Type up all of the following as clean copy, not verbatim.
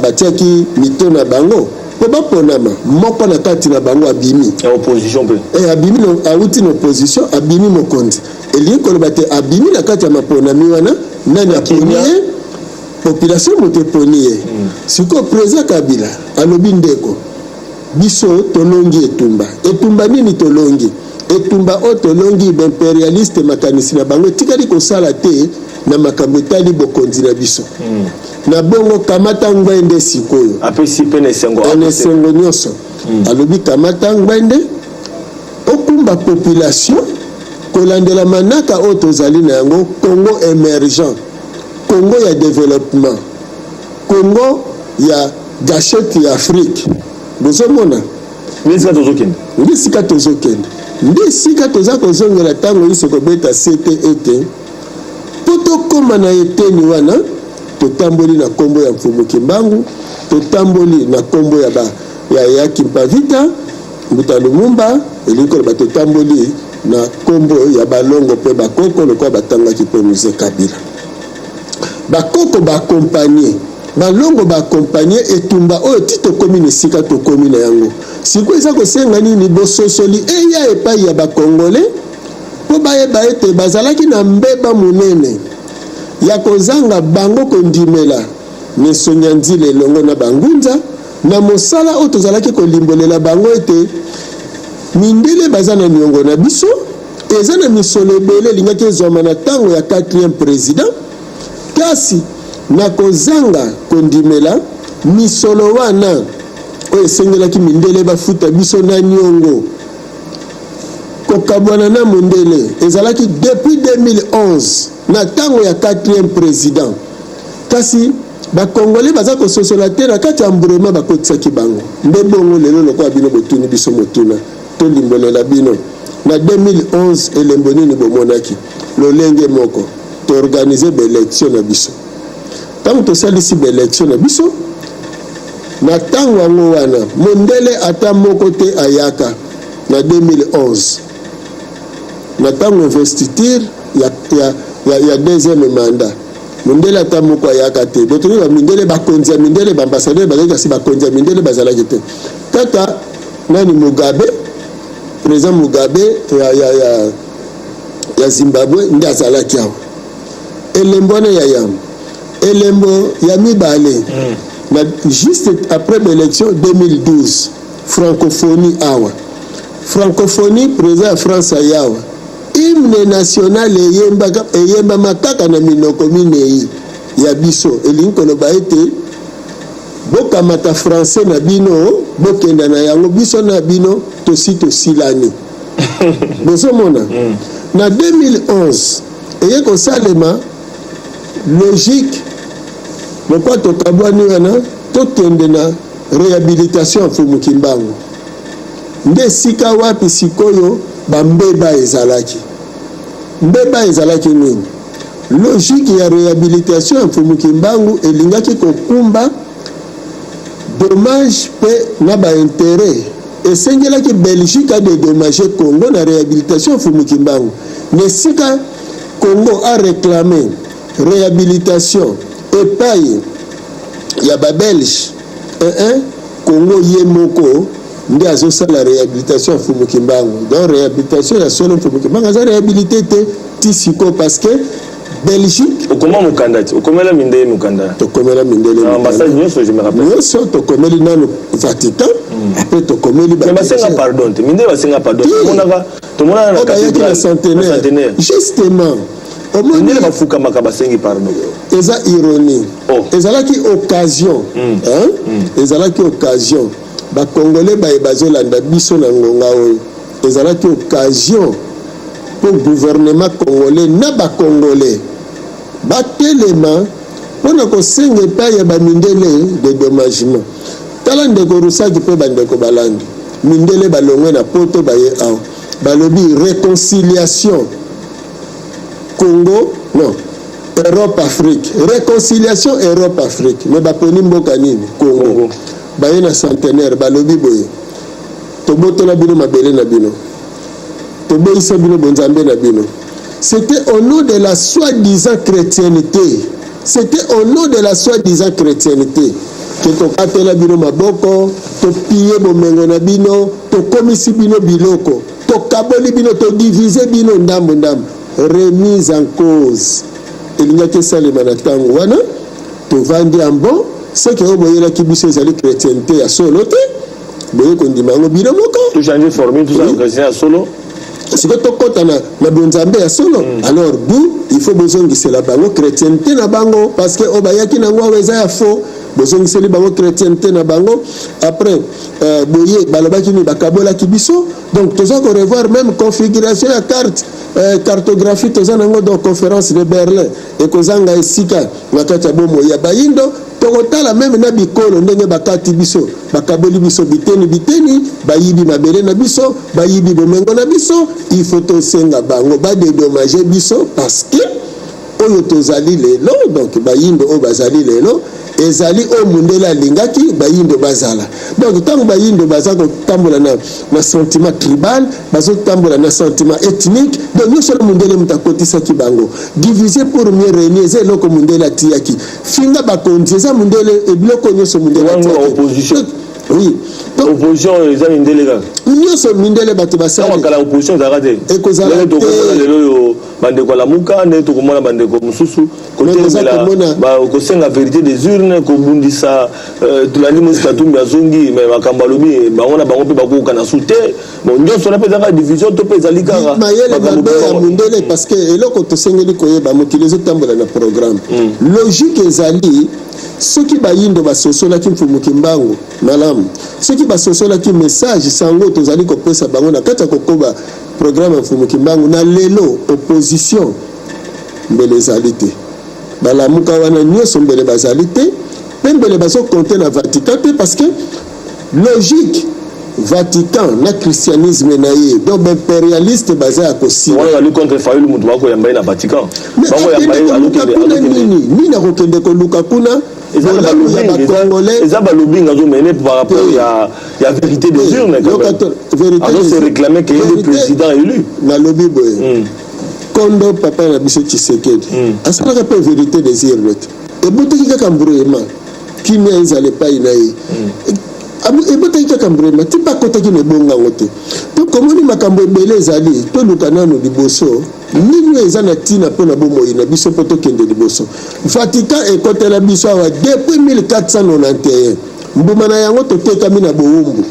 batiaki mito na bango po baponama moko na kati na bango abimi opposition pe abimi no auti na opposition abimi mokonzi elingi koloba te abimi na kati ya maponami wana nani aponi ye population moto eponi ye sikoyo président Kabila alobi ndeko biso tolongi etumba nini tolongi etumba o tolongi b'impérialiste makanisi na bango tikali kosala te na makambo etali bokonzi na biso na bongo kamata ngwende sikoyo apesi pe na esengo nyonso alobi kamata ngwende okumba population kolandela manaka oyo tozali na yango Congo émergent, Congo ya développement, Congo ya gâchette ya Afrique. Bozomona ndisika tozokende ndisika toza kozongela ntango iso kobeta sete ete po tokóma na eteni wana totamboli na kombo ya Mfumuki Mbangu, totamboli na kombo ya Kimpavita Mbuta Lumumba, elingi ba totamboli na kombo ya balongo pe bakoko lokwa batangaki pe Musée Kabila. Bakoko bakompanye balongo bakompanye etumba oyo tito komi nesika to komi na yango siko eza kosenga nini bososoli eya epai ya bakongole po bayeba ete bazalaki na mbeba munene ya kozanga bango kondimela Mesonia Nzile elongo na bangunza na mosala oyo tozalaki kolimbolela bango ete mindele baza na niongo na biso eza na misolo ebele elingaki ezwama na ntango ya 4e président kasi na kozanga kondimela misolo wana oyo esengelaki mindele bafuta biso na niongo kokabwana na mondele ezalaki depuis 2011 na ntango ya 4e président kasi bakongole baza kososola te na kati ya mburema bakotisaki bango nde bongo lelo lokola bino botuni biso motuna tolimbolela bino na 2011 elembo nini bomonaki lolenge moko toorganize baélection na biso ntango tosalisi baélection na biso na ntango yango wana mondele ata moko te ayaka na 2011 na ntango investiture ya deuxième mandat mindele ata moko ayaka te botoni bamindele bakonzi ya mindele baambassadeur bazalaki kasi bakonzi ya mindele bazalaki te kaka nani Mugabe président Mugabe ya Zimbabwe nde azalaki awa elembo wana ya yam elembo ya mibale na juste après l'élection 2012 francophonie awa francophonie président ya France ayawa hymne national eyemba makaka na minoko minei ya biso elingi koloba ete bokamata français na bino bokenda na yango biso na bino tosilani bozomona na 2011 eye kosalema logique lokwa tokabwani wana tokende na réhabilitation ya Mfumuki Mbangu nde esika wapi sikoyo bambeba ezalaki mbeba ezalaki nini logique ya réhabilitation ya Mfumuki Mbangu elingaki kokumba dommage pe na baintérêt esengelaki Belgique a dédommagé Congo na réhabilitation ya Mfumuki Mbangu nesika Congo a réclamé réhabilitation epai ya babelge Congo ye moko nde azosala réhabilitation ya Mfumuki Mbangu donc réhabilitation ya solo Mfumuki Mbangu aza réhabilité te tisiko parce que Belgique okoma mukandati okomela mindele mukanda tokomela mindele ambassade nyonso je me rappelle nyonso tokomeli nano Vatican après tokomeli mais basenga pardon te mindele basenga pardon tomona na cathédrale centenaire justement mindele bafuka makaba sengi pardon eza ironie ezalaki occasion ezalaki occasion bakongole bazolanda biso na ngonga oyo ezalaki occasion pour gouvernement congolais na bakongolais batelema mpona kosenga epai ya bamindele dédommagement tala ndeko rusaki mpe bandeko balandi mindele balongwe na poto baye awa balobi réconciliation Congo non Europe Afrique réconciliation Europe Afrique mais baponi mboka nini Congo baye na centenaire balobi boye tobotola bino mabele na bino toboyisa bino bonzambe na bino. C'était au nom de la soi-disant chrétienté. C'était au nom de la soi-disant chrétienté. ke tokatela bino maboko topie bomengo na bino tokomisi bino biloko tokaboli bino todivize bino ndambo remise en cause elingaki esalema na ntango wana tovandi yango soki oyo boyelaki biso ezali chrétienté ya solo te boye kondima yango bino moko tochange formule tout ça chrétien ya solo sikoyo tokɔta na bonzambe ya solo alors du il faut bozongisela bango chrétienté na bango parce que oyo bayaki nango awa eza ya faux bozongiseli bango chrétienté na bango après boye balobaki ni bakabolaki biso donc toza korevoir même configuration ya carte cartographie toza nango dans conférence de Berlin ekozanga esika na kati ya bomoi ya bayindo tokotala même na bikolo ndenge bakati biso bakaboli biso biteni bayibi mabele na biso bayibi bomengo na biso il faut tosenga bango badédommager biso parce que oyo tozali lelo donc bayindo oyo bazali lelo ezali o mundela lingaki bayindo bazala donc tango bayindo bazako tambola na sentiment tribal bazo tambola na sentiment ethnique donc nous sommes mundela mutakotisa ki bango diviser pour mieux régner c'est loko mundela tiaki finga bakonzi za mundela ebloko nyoso mundela opposition oui opposition eza mindele nyoso mindele bato basala kala opposition zakate ekozala to lelo bandeko la muka ne to komona bandeko mususu kosenga vérité des urnes kobundisa tulandi musika tumbi azongi mais makambo alobi bango na bango mpe bakokoka na su te bon nyonso na mpe ezaka division to mpe ezali kaka mayele mabe ya mundele parce que eloko tosengeli koyeba mokili ezotambola na programme logique ezali soki bayindo basosolaki mfumuki mbangu malamu soki basosolaki message sango tozali kopesa bango na kati ya kokoba programme ya mfumuki mbangu na lelo opposition mbele ezali te balamuka wana nyonso mbele bazali te mpe mbele bazokonte na Vatican te parce que logique Vatican na christianisme na ye donc impérialiste baza ya kosila wana ali contre fayulu mutu bako yamba na Vatican bango yamba alokende nini akokende koluka kuna eza balobi ngazo mene par rapport ya vérité des urnes alors se réclamer que le président élu na lobi boye kondo papa na biso Tshisekedi asalaka pe vérité des urnes ebotaki kaka mbrouillement kimia ezala epai na ye ebotaki kaka mbrouillement ti bakotaki na ebongango te to komoni makambo ebele ezali toluka nano liboso nini eza na ntina mpo na bomoi na biso mpo tokende liboso Vatican ekotela biso awa depuis 1491 mbuma na yango totekami na bowumbu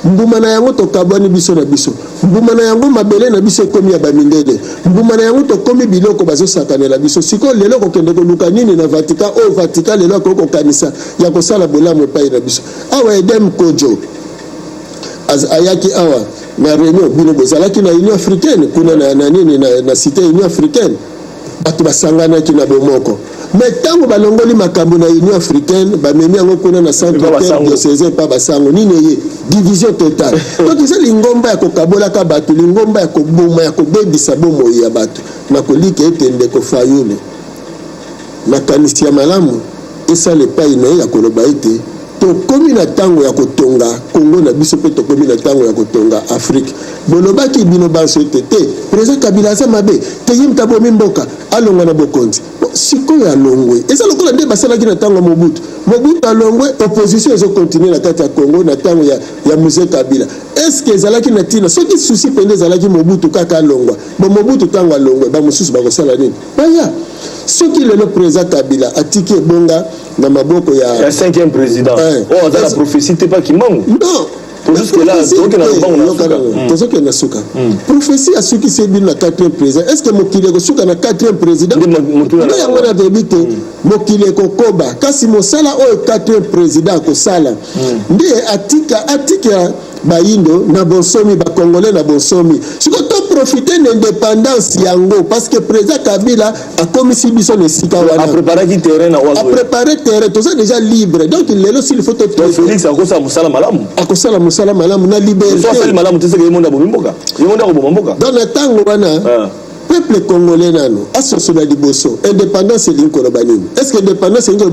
mbuma na yango tokabwani biso na biso mbuma na yango mabele na biso ekomi ya bamindele mbuma na yango tokomi biloko bazosakanela biso sikoyo lelo kokende koluka nini na Vatican oyo Vatican lelo akokokanisa ya kosala bolamu epai na biso awa Edem Kojo ayaki awa na réunion bino bozalaki na Union africaine kuna na nini na cité Union africaine bato basanganaki na bomoko mais tango balongoli makambo na Union africaine bamemi yango kuna na centre diocésain pa basango nini ye division totale donc eza lingomba ya kokabolaka bato lingomba ya koboma ya kobebisa bomoi ya bato na kolika ete ndeko Fayulu makanisi ya malamu esala epai na ye ya koloba ete tokomi na ntango ya kotonga Kongo na biso mpe tokomi na ntango ya kotonga Afrique bolobaki bino banso ete te président Kabila aza mabe te ye mutu abomi mboka alongwa na bokonzi sikoyo alongwe eza lokola nde basalaki na ntango ya Mobutu alongwe opposition ezokontinue na kati ya Kongo na ntango ya Mzee Kabila est-ce que ezalaki na ntina soki susi pende ezalaki Mobutu kaka alongwa bo Mobutu ntango alongwe bamosusu bakosala nini baya soki lelo président Kabila atiki ebonga na maboko ya 5e président oh dans la prophétie t'es pas qui manque non jusque là donc na suka prophétie a suki c'est bien na 4e président est-ce que mokile ko suka na 4e président nde yango na debite mokile ko koba kasi mosala oyo 4e président ko sala nde atika bayindo na bonsomi ba congolais na bonsomi siko to profiter de l'indépendance yango parce que président Kabila a commis biso le sika wana a préparé terrain na wazo a préparé terrain tout ça déjà libre donc lelo s'il faut Félix akosa musala malamu na liberté so fait malamu tese ke monda bomboka yemonda ko bomboka dans le temps wana peuple congolais nano asoso na liboso indépendance linko banini est-ce que indépendance linko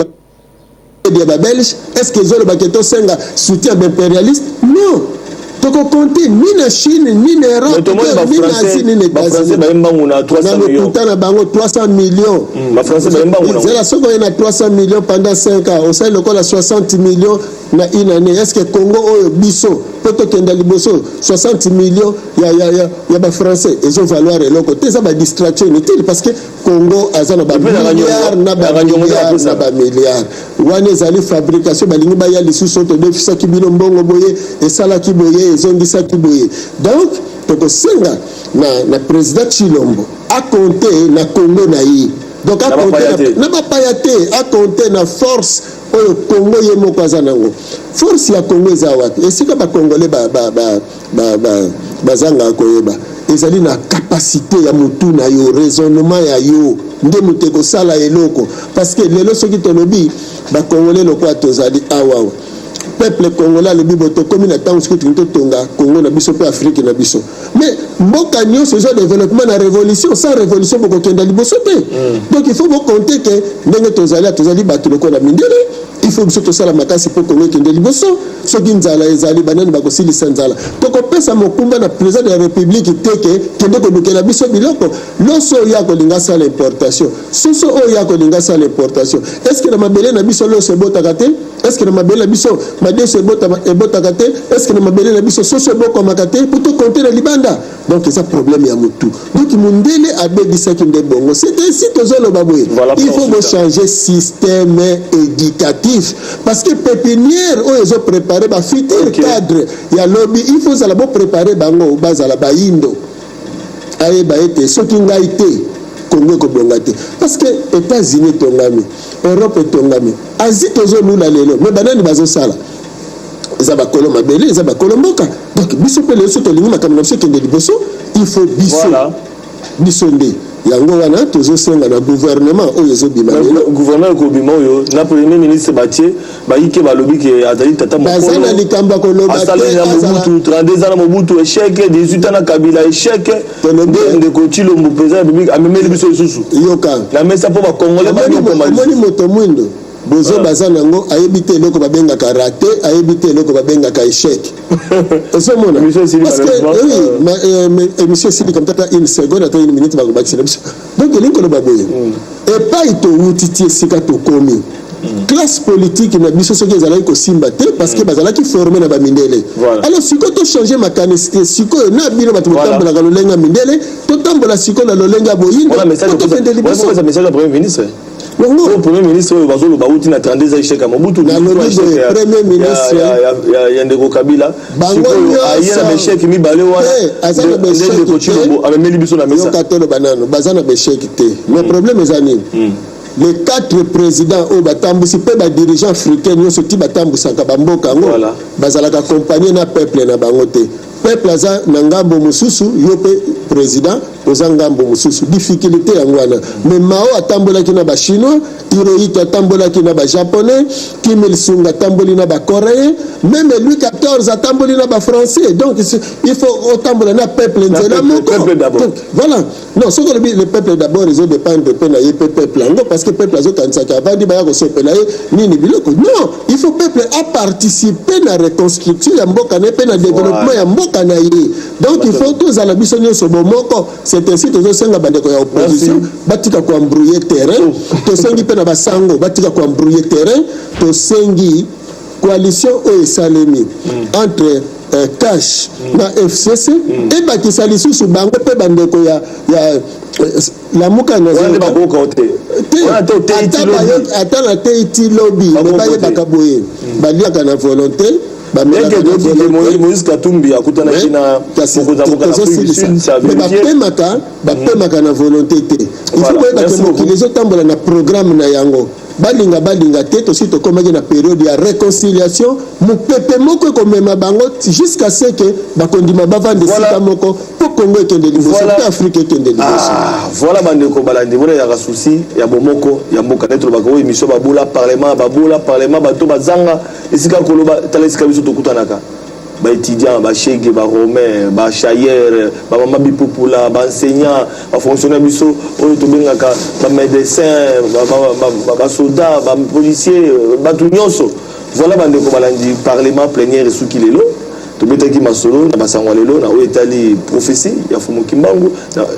des belges est-ce que zolo baketo senga soutien impérialiste non to Soko compter ni na Chine, ni na Europe, ni na Asie, ni na États-Unis. Na bango 300 millions. Ma français c'est la soko na 300 millions pendant 5 ans. Au sein local 60 millions na une année. Est-ce que Congo oyo biso poto kenda liboso 60 millions ya ba français ils ont valoir et l'autre côté ça va distraction inutile parce que Congo azana ba milliards na ba milliards. Wane zali fabrication balingi ba ya lisusu to defisa kibino mbongo boye et sala kiboye ezongisa kiboye. Donc toko senga na président Chilombo a compter na Congo na yi. Donc a compter na ba payate a compter na force oyo Congo yemo kwazanango. Force ya Congo za wapi? Esika ba Congolais bazanga koyeba. Ezali na capacité ya mutu na yo raisonnement ya yo nde muteko sala eloko parce que lelo soki tolobi ba Congolais lokwa tozali awa peuple congolais le biboto comme na tango soki tonga Congo na biso pe Afrique na biso mais mboka nyonso zo développement na révolution sans révolution boko kenda liboso te donc il faut compter que ndenge tozali bato lokola mindele il faut que ça la makasi pour Congo kende liboso soki nzala ezali banani bakosili sanzala toko pesa mokumba na président de la République teke kende ko bukela biso biloko loso ya ko linga sa l'importation soso o ya ko linga sa l'importation est-ce que na mabele na biso loso botaka te est-ce que na mabele na biso madeso botaka te est-ce que na mabele na biso soso boko makate pour to compter na libanda donc c'est ça problème ya mutu donc mundele abedisa kinde bongo c'est ainsi tozolo babwe il faut changer système éducatif parce que pépinière o ezo préparer ba futur cadre ya lobby il faut ça la préparer bango bazala ba indo aye ba ete soki ngai te Congo ko blongate parce que États-Unis tongami Europe tongami Asie tozo lula lelo mais banani bazo sala eza ba koloma bele eza ba kolomboka donc biso pele so to lingi makamna biso kende liboso il faut biso nde yango wana tozo senga na gouvernement oyo zo bima lelo gouvernement ko bima oyo na premier ministre Batie baike balobi ke azali tata mokolo bazana likamba ko loba asali na Mobutu 32 ans na Mobutu échec 18 ans na Kabila échec de ko Chilombo président public amemeli biso susu yoka na mesa po ba congolais ba ko mali moto mwindo bozo bazana ngo ayebite eloko babenga karate ayebite eloko babenga ka échec eso mona parce que oui émission c'est comme tata une seconde à une minute ba ko bakisa donc linko lo baboye et pas ito utiti sika to komi classe politique na biso soki ezalaki kosimba te parce que bazalaki formé na bamindele alors siko to changer makanisi siko na bino bato botambolaka lolenga mindele totambola siko na lolenga boyindo tokende liboso message au premier ministre le premier ministre bazolo bauti na 32 ans échec Mobutu na premier ministre ya ndeko Kabila bango ayena échec mi bale wana azana échec ko Chilombo amemeli biso na mesa katolo banano bazana échec te mais problème ezani les 4 présidents au batambusi pe ba dirigeants africains nyoso ti batambusaka bamboka ngo bazalaka accompagner na peuple na bango te peuple aza na ngambo mususu yo pe président oza ngambo mususu difficulté yango wana mais Mao atambolaki na ba chinois Hirohito atambolaki na ba japonais Kim Il Sung atamboli na ba coréen même Louis XIV atamboli na ba français donc il faut otambola na peuple nzela moko donc voilà non ce que le peuple d'abord ils ont dépendre pe na yepe peuple ngo parce que peuple azo kansaka avandi ba ko sopela nini biloko non il faut peuple a participer na reconstruction ya mboka na pe na développement ya mboka na ye donc il faut tous à la biso nyonso bomoko c'est ainsi tozo senga bandeko ya opposition batika ko embrouiller terrain to sengi pe na basango batika ko embrouiller terrain to sengi coalition o esalemi entre cash na FCC et bakisa lisusu bango pe bandeko ya la muka na zone ba kote ata na teiti lobby baye bakaboye baliaka na volonté Moïse Katumbi akutana kina bapemaka na volonté te il faut koyeba ke mokili ezotambola na programme na yango balinga te tosi tokomaki na période ya réconciliation mopepe moko ekomema bango jusqu'à ce que bakondima bavanda esika moko po Congo ekende liboso pe Afrique ekende liboso voilà bandeko balandi bona ya souci ya bomoko ya mboka neto bako émission babola parlement bato bazanga esika koloba tala esika biso tokutanaka ba étudiant ba chege ba romain ba chayer ba mama bipopula ba enseignant ba fonctionnaire biso oyo to bengaka ba médecin ba soldat ba policier ba tout nyonso voilà bandeko balandi parlement plénière soukilelo tobetaki masolo na basango lelo na oyo etali prophétie ya Fumu Kimbangu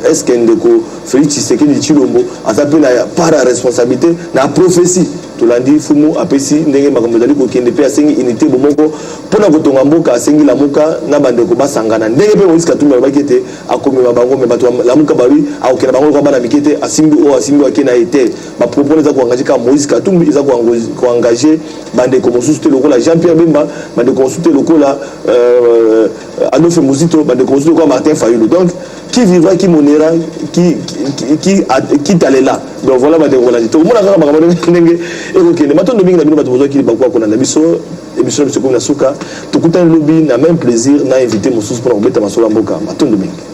est-ce que ndeko Félix Tshisekedi Tshilombo aza pe na part ya responsabilité na prophétie tolandi Fumu apesi ndenge makambo ezali kokende pe asengi unité bomoko mpona kotonga mboka asengi lamuka na bandeko basangana ndenge mpe Moïse Katumbi alobaki ete akomema bango me bato lamuka balui akokenda bango lokola bana mike ete asimbi wake na ye te bapropos eza koengage kaka Moïse Katumbi eza koengage bandeko mosusu te lokola Jean-Pierre Bemba bandeko mosusu te lokola Adolphe Muzito bandeko mosusu lokola Martin Fayulu. Donc qui vivra, qui monera, qui talela. Donc voilà bandeko kolandi to mona kaka makambo ndenge ekokende matondo mingi na bino bato bozwaki bakwa kolanda biso émission biso comme na suka tokutana lobi na même plaisir na invité mosusu mpona kobeta masolo ya mboka matondo mingi.